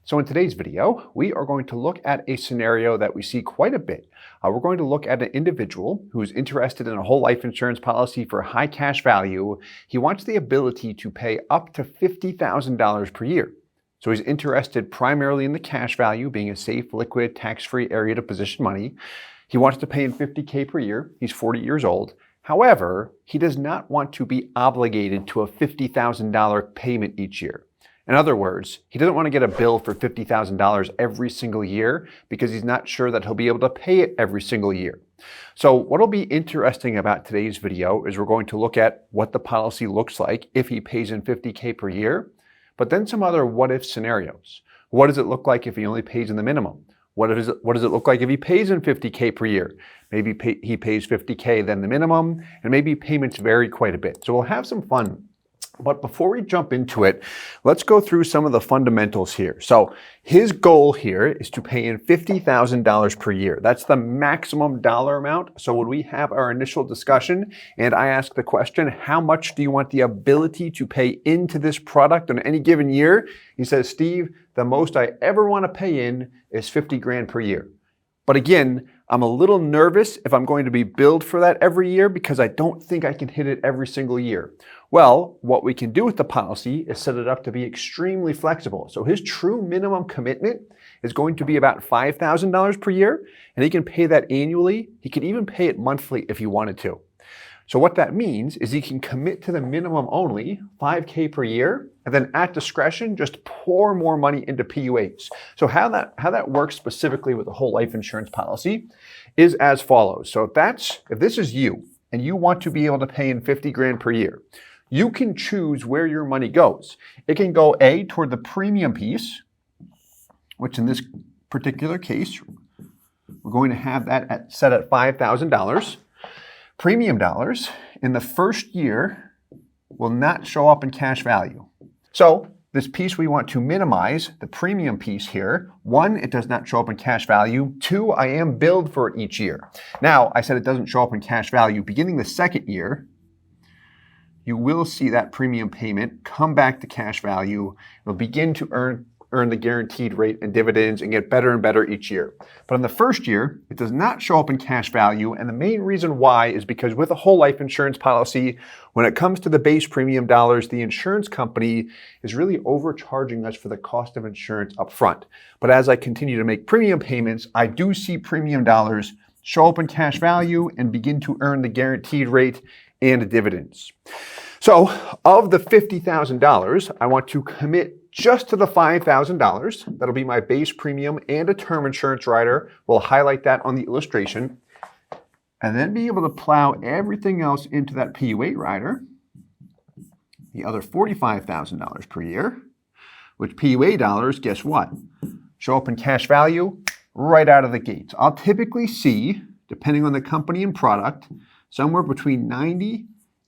So in today's video, we are going to look at a scenario that we see quite a bit. We're going to look at an individual who's interested in a whole life insurance policy for high cash value. He wants the ability to pay up to $50,000 per year. So he's interested primarily in the cash value, being a safe, liquid, tax-free area to position money. He wants to pay in $50K per year. He's 40 years old. However, he does not want to be obligated to a $50,000 payment each year. In other words, he doesn't want to get a bill for $50,000 every single year because he's not sure that he'll be able to pay it every single year. So what'll be interesting about today's video is we're going to look at what the policy looks like if he pays in $50K per year, but then some other what-if scenarios. What does it look like if he only pays in the minimum? What does it look like if he pays in $50K per year? Maybe he pays $50K then the minimum, and maybe payments vary quite a bit. So we'll have some fun. But before we jump into it, let's go through some of the fundamentals here. So his goal here is to pay in $50,000 per year. That's the maximum dollar amount. So when we have our initial discussion and I ask the question, how much do you want the ability to pay into this product on any given year? He says, Steve, the most I ever want to pay in is 50 grand per year. But again, I'm a little nervous if I'm going to be billed for that every year because I don't think I can hit it every single year. Well, what we can do with the policy is set it up to be extremely flexible. So his true minimum commitment is going to be about $5,000 per year, and he can pay that annually. He could even pay it monthly if he wanted to. So what that means is he can commit to the minimum only, $5K per year, and then at discretion, just pour more money into PUAs. So how that works specifically with a whole life insurance policy is as follows. So if this is you and you want to be able to pay in 50 grand per year, you can choose where your money goes. It can go A, toward the premium piece, which in this particular case, we're going to have that set at $5,000. Premium dollars in the first year will not show up in cash value. So this piece we want to minimize, the premium piece here. 1, it does not show up in cash value. 2, I am billed for it each year. Now, I said it doesn't show up in cash value. Beginning the second year, you will see that premium payment come back to cash value. It'll begin to earn the guaranteed rate and dividends and get better and better each year. But in the first year, it does not show up in cash value. And the main reason why is because with a whole life insurance policy, when it comes to the base premium dollars, the insurance company is really overcharging us for the cost of insurance up front. But as I continue to make premium payments, I do see premium dollars show up in cash value and begin to earn the guaranteed rate and dividends. So of the $50,000, I want to commit just to the $5,000. That'll be my base premium and a term insurance rider. We'll highlight that on the illustration. And then be able to plow everything else into that PU8 rider, the other $45,000 per year, which PUA dollars, guess what? Show up in cash value right out of the gates. I'll typically see, depending on the company and product, somewhere between 90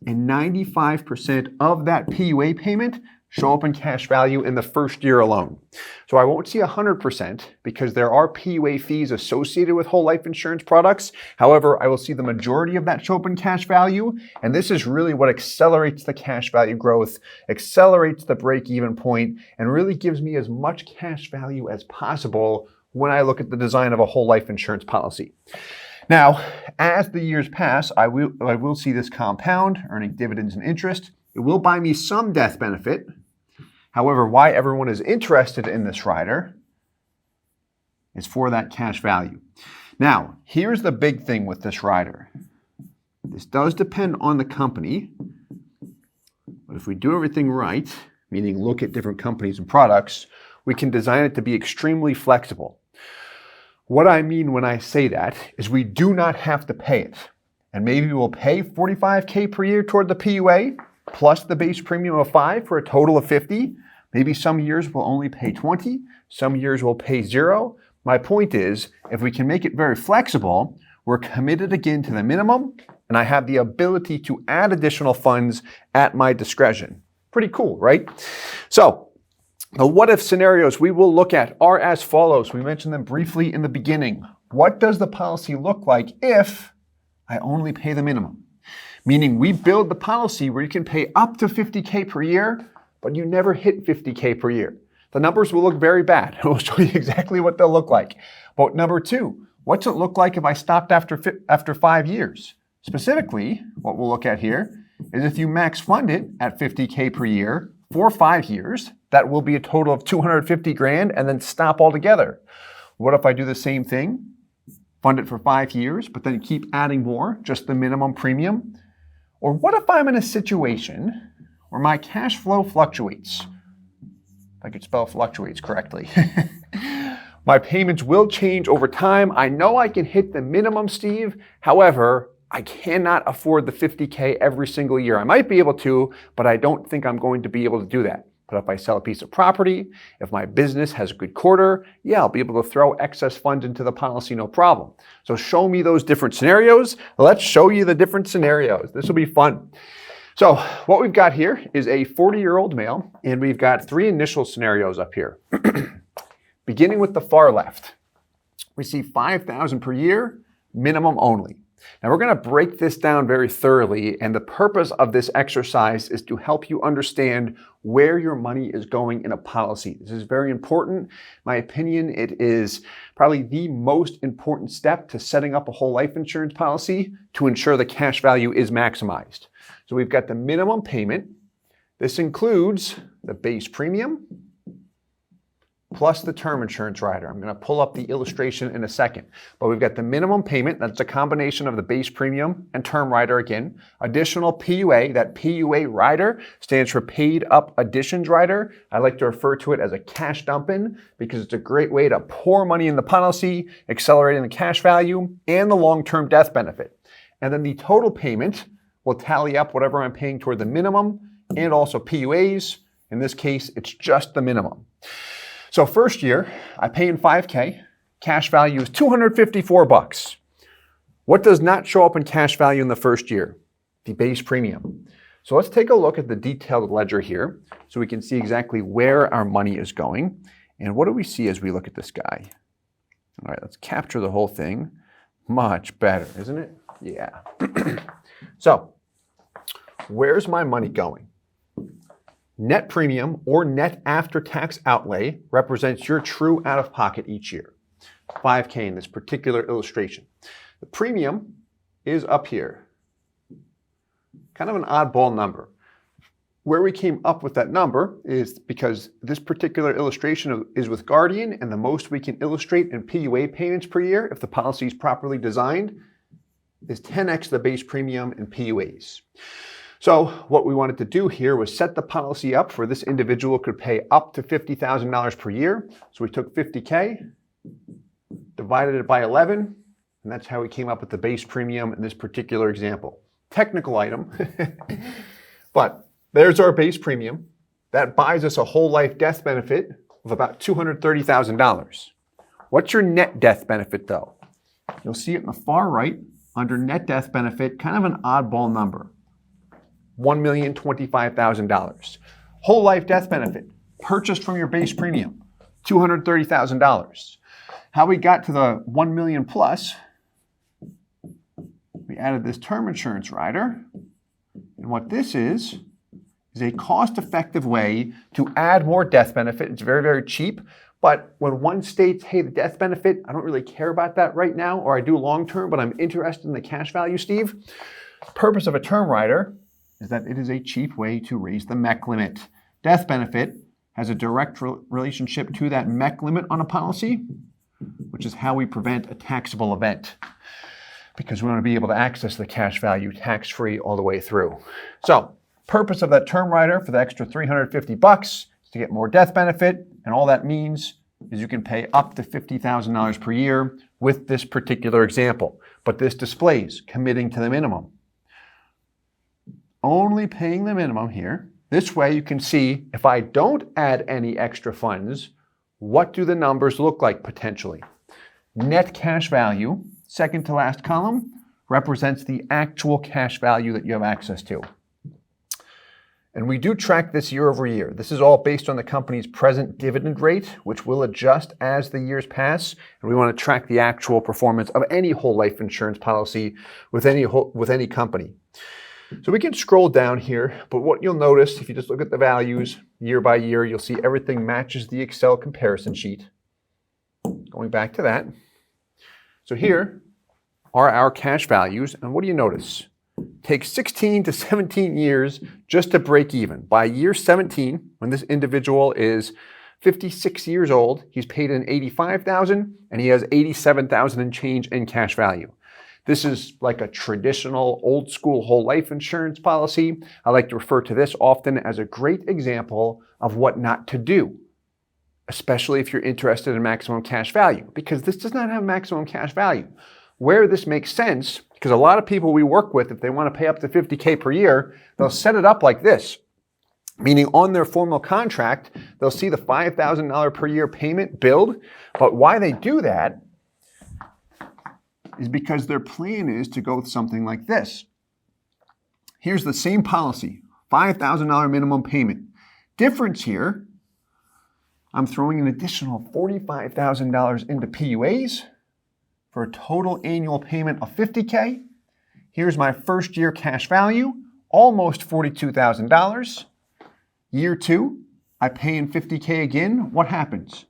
and 95% of that PUA payment show up in cash value in the first year alone. So I won't see 100% because there are PUA fees associated with whole life insurance products. However, I will see the majority of that show up in cash value. And this is really what accelerates the cash value growth, accelerates the break-even point, and really gives me as much cash value as possible when I look at the design of a whole life insurance policy. Now, as the years pass, I will see this compound, earning dividends and interest. It will buy me some death benefit. However, why everyone is interested in this rider is for that cash value. Now, here's the big thing with this rider. This does depend on the company, but if we do everything right, meaning look at different companies and products, we can design it to be extremely flexible. What I mean when I say that is we do not have to pay it. And maybe we'll pay $45K per year toward the PUA plus the base premium of 5 for a total of 50. Maybe some years we'll only pay 20. Some years we'll pay 0. My point is, if we can make it very flexible, we're committed again to the minimum, and I have the ability to add additional funds at my discretion. Pretty cool, right? So, the what-if scenarios we will look at are as follows. We mentioned them briefly in the beginning. What does the policy look like if I only pay the minimum? Meaning we build the policy where you can pay up to $50K per year, but you never hit $50K per year. the numbers will look very bad. We'll show you exactly what they'll look like. But number two, what's it look like if I stopped after 5 years? Specifically, what we'll look at here is if you max fund it at $50K per year for 5 years, that will be a total of $250 grand and then stop altogether. What if I do the same thing, fund it for 5 years, but then keep adding more, just the minimum premium? Or what if I'm in a situation where my cash flow fluctuates? If I could spell fluctuates correctly. My payments will change over time. I know I can hit the minimum, Steve. However, I cannot afford the $50K every single year. I might be able to, but I don't think I'm going to be able to do that. But if I sell a piece of property, if my business has a good quarter, yeah, I'll be able to throw excess funds into the policy, no problem. So show me those different scenarios. Let's show you the different scenarios. This will be fun. So what we've got here is a 40-year-old male, and we've got 3 initial scenarios up here. Beginning with the far left, we see $5,000 per year, minimum only. Now we're going to break this down very thoroughly, and the purpose of this exercise is to help you understand where your money is going in a policy. This is very important. In my opinion, it is probably the most important step to setting up a whole life insurance policy to ensure the cash value is maximized. So we've got the minimum payment. This includes the base premium plus the term insurance rider. I'm going to pull up the illustration in a second. But we've got the minimum payment. That's a combination of the base premium and term rider again. Additional PUA. That PUA rider stands for paid up additions rider. I like to refer to it as a cash dump-in because it's a great way to pour money in the policy, accelerating the cash value and the long-term death benefit. And then the total payment will tally up whatever I'm paying toward the minimum and also PUAs. In this case, it's just the minimum. So first year, I pay in $5K. Cash value is $254. What does not show up in cash value in the first year? The base premium. So let's take a look at the detailed ledger here so we can see exactly where our money is going. And what do we see as we look at this guy? All right, let's capture the whole thing. Much better, isn't it? Yeah. So where's my money going? Net premium or net after-tax outlay represents your true out-of-pocket each year. $5K in this particular illustration. The premium is up here. Kind of an oddball number. Where we came up with that number is because this particular illustration is with Guardian, and the most we can illustrate in PUA payments per year, if the policy is properly designed, is 10x the base premium in PUAs. So what we wanted to do here was set the policy up for this individual could pay up to $50,000 per year. So we took $50K, divided it by 11, and that's how we came up with the base premium in this particular example. Technical item, but there's our base premium. That buys us a whole life death benefit of about $230,000. What's your net death benefit though? You'll see it in the far right under net death benefit, kind of an oddball number. $1,025,000. Whole life death benefit purchased from your base premium, $230,000. How we got to the 1 million plus, we added this term insurance rider. And what this is a cost-effective way to add more death benefit. It's very, very cheap. But when one states, hey, the death benefit, I don't really care about that right now, or I do long-term, but I'm interested in the cash value, Steve. Purpose of a term rider is that it is a cheap way to raise the MEC limit. Death benefit has a direct relationship to that MEC limit on a policy, which is how we prevent a taxable event, because we want to be able to access the cash value tax-free all the way through. So, purpose of that term rider for the extra $350 is to get more death benefit, and all that means is you can pay up to $50,000 per year with this particular example. But this displays committing to the minimum. Only paying the minimum here. This way you can see if I don't add any extra funds, what do the numbers look like potentially? Net cash value, second to last column, represents the actual cash value that you have access to. And we do track this year over year. This is all based on the company's present dividend rate, which will adjust as the years pass. And we want to track the actual performance of any whole life insurance policy with any company. So we can scroll down here, but what you'll notice if you just look at the values year by year, you'll see everything matches the Excel comparison sheet. Going back to that. So here are our cash values, and what do you notice? It takes 16 to 17 years just to break even. By year 17, when this individual is 56 years old, he's paid in $85,000 and he has $87,000 and change in cash value. This is like a traditional old school whole life insurance policy. I like to refer to this often as a great example of what not to do, especially if you're interested in maximum cash value, because this does not have maximum cash value. Where this makes sense, because a lot of people we work with, if they want to pay up to $50K per year, they'll set it up like this. Meaning on their formal contract, they'll see the $5,000 per year payment billed. But why they do that is because their plan is to go with something like this. Here's the same policy, $5,000 minimum payment. Difference here, I'm throwing an additional $45,000 into PUAs for a total annual payment of $50K. Here's my first year cash value, almost $42,000. Year 2, I pay in $50K again. What happens?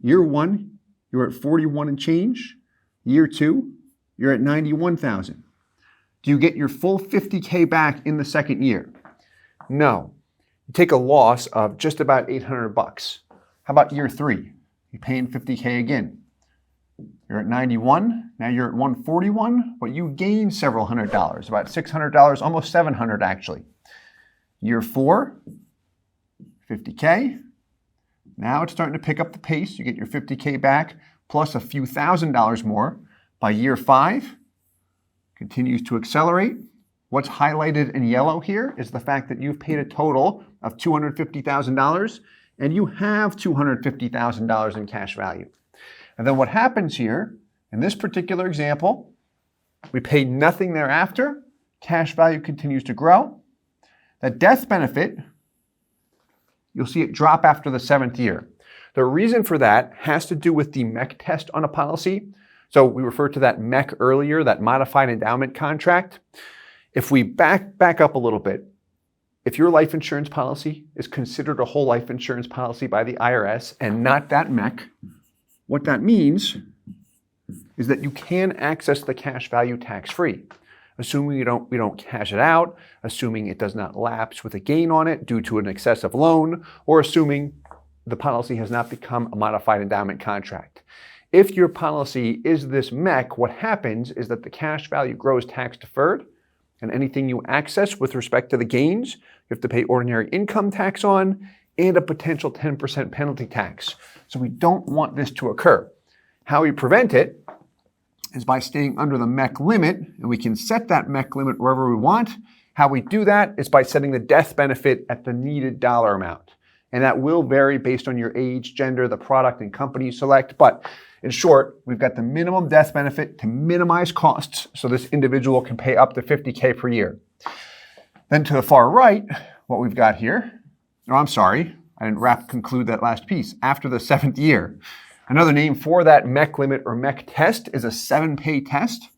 Year 1, you're at 41 and change. Year 2, you're at 91,000. Do you get your full $50K back in the second year? No. You take a loss of just about $800. How about year 3? You pay in $50K again. You're at 91, now you're at 141, but you gain several $100, about $600, almost $700 actually. Year 4, $50K. Now it's starting to pick up the pace. You get your $50K back plus a few $1,000s more. By year 5, continues to accelerate. What's highlighted in yellow here is the fact that you've paid a total of $250,000 and you have $250,000 in cash value. And then what happens here, in this particular example, we pay nothing thereafter. Cash value continues to grow. The death benefit, you'll see it drop after the 7th year. The reason for that has to do with the MEC test on a policy. So we referred to that MEC earlier, that modified endowment contract. If we back up a little bit, if your life insurance policy is considered a whole life insurance policy by the IRS and not that MEC, what that means is that you can access the cash value tax-free, assuming we don't cash it out, assuming it does not lapse with a gain on it due to an excessive loan, or assuming the policy has not become a modified endowment contract. If your policy is this MEC, what happens is that the cash value grows tax-deferred, and anything you access with respect to the gains, you have to pay ordinary income tax on, and a potential 10% penalty tax. So we don't want this to occur. How we prevent it is by staying under the MEC limit, and we can set that MEC limit wherever we want. How we do that is by setting the death benefit at the needed dollar amount. And that will vary based on your age, gender, the product and company you select. But in short, we've got the minimum death benefit to minimize costs so this individual can pay up to $50K per year. Then to the far right, what we've got here, I didn't conclude that last piece. After the 7th year, another name for that MEC limit or MEC test is a 7-pay test.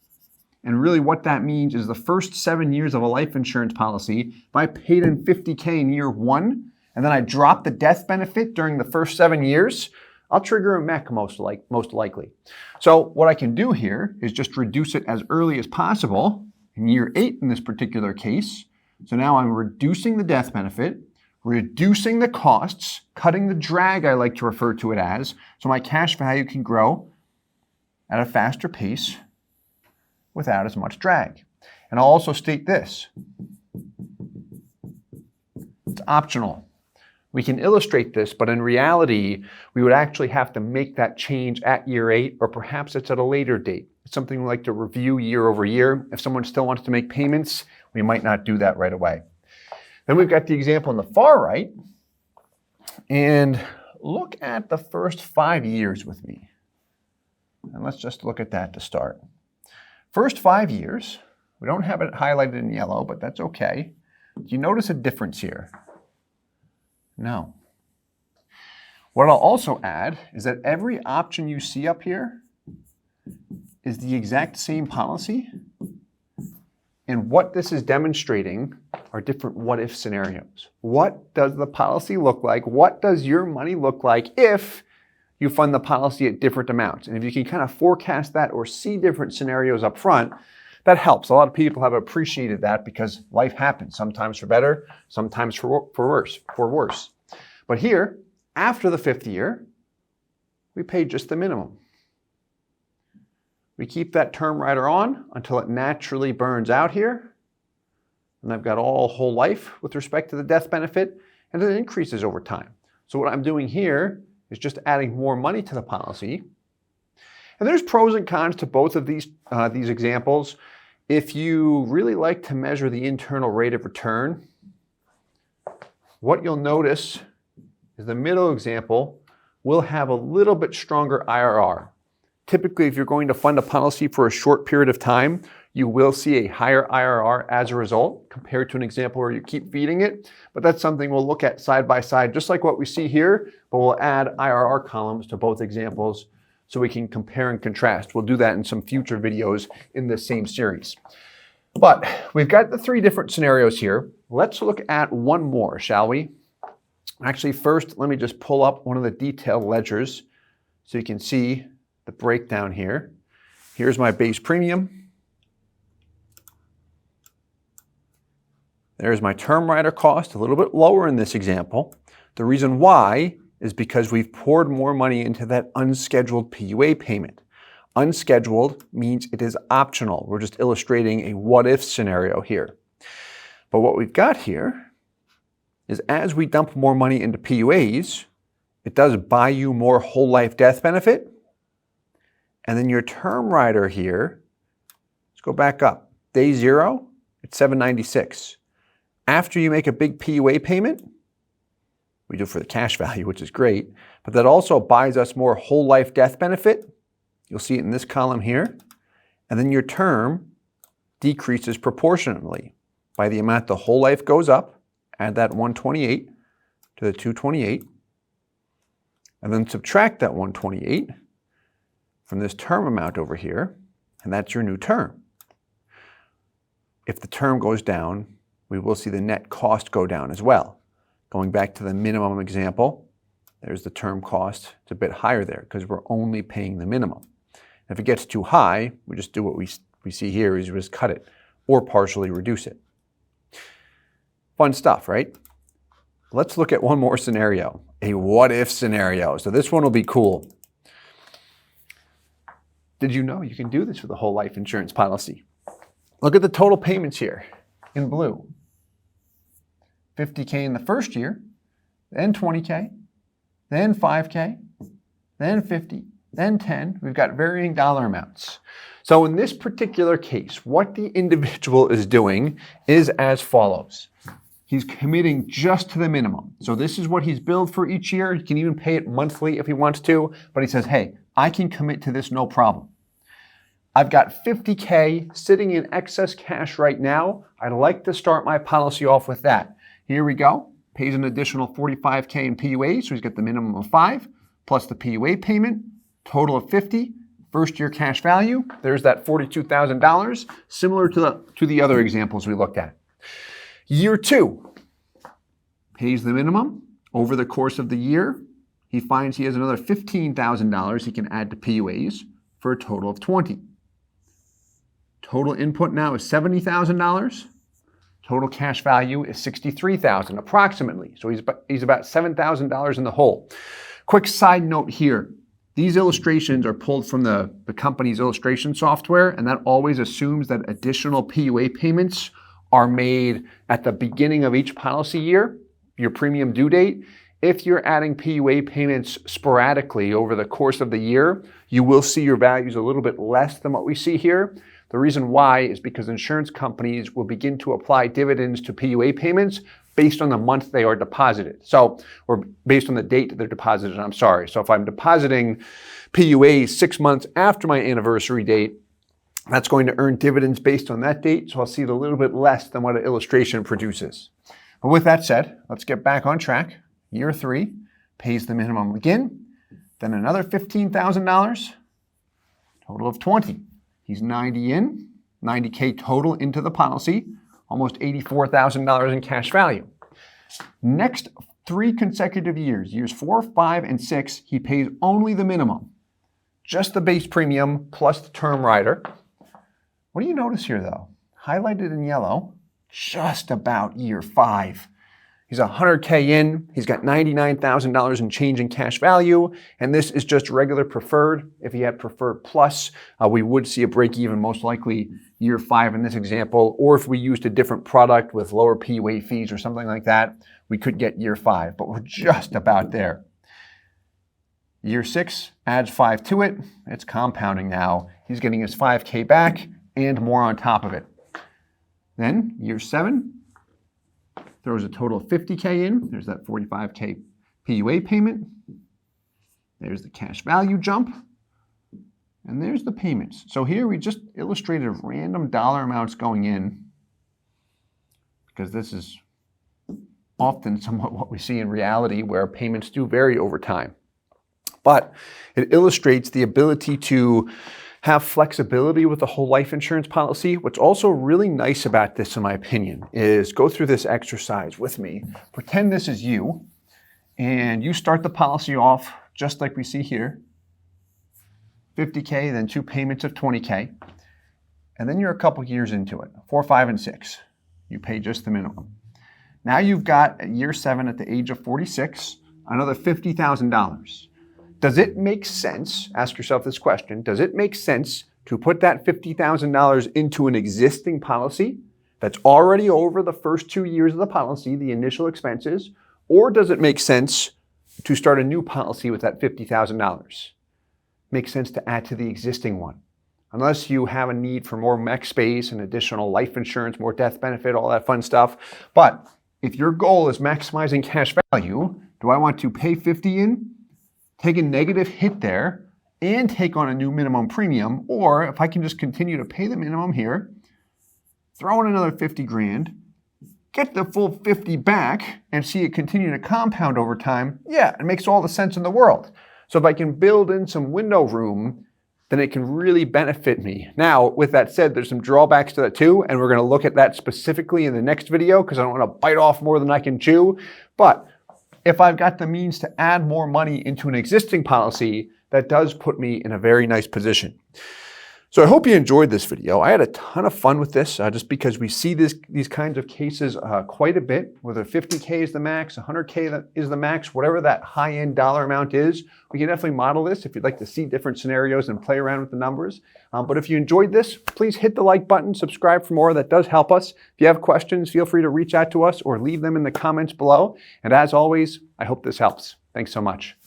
And really what that means is the first 7 years of a life insurance policy, if I paid in $50K in year 1, and then I drop the death benefit during the first 7 years, I'll trigger a MEC most likely. So what I can do here is just reduce it as early as possible in year 8 in this particular case. So now I'm reducing the death benefit, reducing the costs, cutting the drag I like to refer to it as, so my cash value can grow at a faster pace without as much drag. And I'll also state this. It's optional. We can illustrate this, but in reality, we would actually have to make that change at year 8, or perhaps it's at a later date. It's something we like to review year over year. If someone still wants to make payments, we might not do that right away. Then we've got the example on the far right, and look at the first 5 years with me. And let's just look at that to start. First 5 years, we don't have it highlighted in yellow, but that's okay. Do you notice a difference here? No. What I'll also add is that every option you see up here is the exact same policy And what this is demonstrating are different what-if scenarios. What does the policy look like? What does your money look like if you fund the policy at different amounts? And if you can kind of forecast that or see different scenarios up front, that helps. A lot of people have appreciated that because life happens, sometimes for better, sometimes for worse. But here, after the 5th year, we pay just the minimum. We keep that term rider on until it naturally burns out here. And I've got all whole life with respect to the death benefit, and it increases over time. So what I'm doing here is just adding more money to the policy. And there's pros and cons to both of these examples. If you really like to measure the internal rate of return, what you'll notice is the middle example will have a little bit stronger IRR. Typically, if you're going to fund a policy for a short period of time, you will see a higher IRR as a result compared to an example where you keep feeding it. But that's something we'll look at side by side, just like what we see here, but we'll add IRR columns to both examples so we can compare and contrast. We'll do that in some future videos in this same series. But we've got the 3 different scenarios here. Let's look at one more, shall we? Actually, first, let me just pull up one of the detailed ledgers so you can see the breakdown here. Here's my base premium. There's my term rider cost, a little bit lower in this example. The reason why is because we've poured more money into that unscheduled PUA payment. Unscheduled means it is optional. We're just illustrating a what-if scenario here. But what we've got here is as we dump more money into PUAs, it does buy you more whole life death benefit. And then your term rider here, let's go back up. Day 0, it's $796. After you make a big PUA payment, we do for the cash value, which is great, but that also buys us more whole life death benefit. You'll see it in this column here. And then your term decreases proportionately by the amount the whole life goes up. Add that 128 to the 228, and then subtract that 128 from this term amount over here, and that's your new term. If the term goes down, we will see the net cost go down as well. Going back to the minimum example, there's the term cost. It's a bit higher there because we're only paying the minimum. If it gets too high, we just do what we see here is we just cut it or partially reduce it. Fun stuff, right? Let's look at one more scenario, a what-if scenario. So this one will be cool. Did you know you can do this with a whole life insurance policy? Look at the total payments here in blue. $50K in the first year, then $20K, then $5K, then $50, then $10. We've got varying dollar amounts. So in this particular case, what the individual is doing is as follows. He's committing just to the minimum. So this is what he's billed for each year. He can even pay it monthly if he wants to, but he says, hey, I can commit to this no problem. I've got $50K sitting in excess cash right now. I'd like to start my policy off with that. Here we go. Pays an additional $45K in PUA, so he's got the minimum of 5, plus the PUA payment, total of 50. First year cash value, there's that $42,000, similar to the other examples we looked at. Year 2, pays the minimum. Over the course of the year, he finds he has another $15,000 he can add to PUAs for a total of 20. Total input now is $70,000. Total cash value is $63,000 approximately. So he's about $7,000 in the hole. Quick side note here. These illustrations are pulled from the company's illustration software, and that always assumes that additional PUA payments are made at the beginning of each policy year, your premium due date. If you're adding PUA payments sporadically over the course of the year, you will see your values a little bit less than what we see here. The reason why is because insurance companies will begin to apply dividends to PUA payments based on the month they are deposited. So, or based on the date they're deposited, I'm sorry. So if I'm depositing PUAs 6 months after my anniversary date, that's going to earn dividends based on that date. So I'll see it a little bit less than what an illustration produces. But with that said, let's get back on track. Year 3, pays the minimum again, then another $15,000, total of 20. He's 90 in, $90K total into the policy, almost $84,000 in cash value. Next 3 consecutive years, years 4, 5, and 6, he pays only the minimum, just the base premium plus the term rider. What do you notice here though? Highlighted in yellow, just about year 5. He's $100K in, he's got $99,000 in change in cash value, and this is just regular preferred. If he had preferred plus, we would see a break even most likely year 5 in this example, or if we used a different product with lower PUA fees or something like that, we could get year 5, but we're just about there. Year 6 adds 5 to it, it's compounding now. He's getting his 5K back and more on top of it. Then year 7, throws a total of 50K in. There's that 45K PUA payment. There's the cash value jump. And there's the payments. So here we just illustrated random dollar amounts going in, because this is often somewhat what we see in reality, where payments do vary over time. But it illustrates the ability to have flexibility with the whole life insurance policy. What's also really nice about this, in my opinion, is go through this exercise with me. Pretend this is you, and you start the policy off just like we see here, 50K, then 2 payments of 20K, and then you're a couple years into it, 4, 5, and 6. You pay just the minimum. Now you've got at year 7 at the age of 46, another $50,000. Does it make sense, ask yourself this question, does it make sense to put that $50,000 into an existing policy that's already over the first 2 years of the policy, the initial expenses, or does it make sense to start a new policy with that $50,000? Makes sense to add to the existing one, unless you have a need for more mech space and additional life insurance, more death benefit, all that fun stuff. But if your goal is maximizing cash value, do I want to pay 50 in, take a negative hit there, and take on a new minimum premium? Or if I can just continue to pay the minimum here, throw in another 50 grand, get the full 50 back, and see it continue to compound over time, yeah, it makes all the sense in the world. So if I can build in some window room, then it can really benefit me. Now, with that said, there's some drawbacks to that too, and we're gonna look at that specifically in the next video, because I don't wanna bite off more than I can chew. But if I've got the means to add more money into an existing policy, that does put me in a very nice position. So I hope you enjoyed this video. I had a ton of fun with this, just because we see these kinds of cases quite a bit, whether 50K is the max, 100K is the max, whatever that high-end dollar amount is. We can definitely model this if you'd like to see different scenarios and play around with the numbers. But if you enjoyed this, please hit the like button, subscribe for more. That does help us. If you have questions, feel free to reach out to us or leave them in the comments below. And as always, I hope this helps. Thanks so much.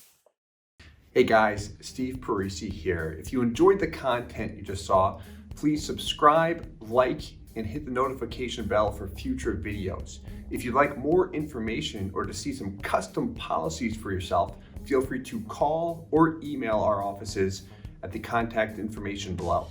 Hey guys, Steve Parisi here. If you enjoyed the content you just saw, please subscribe, like, and hit the notification bell for future videos. If you'd like more information or to see some custom policies for yourself, feel free to call or email our offices at the contact information below.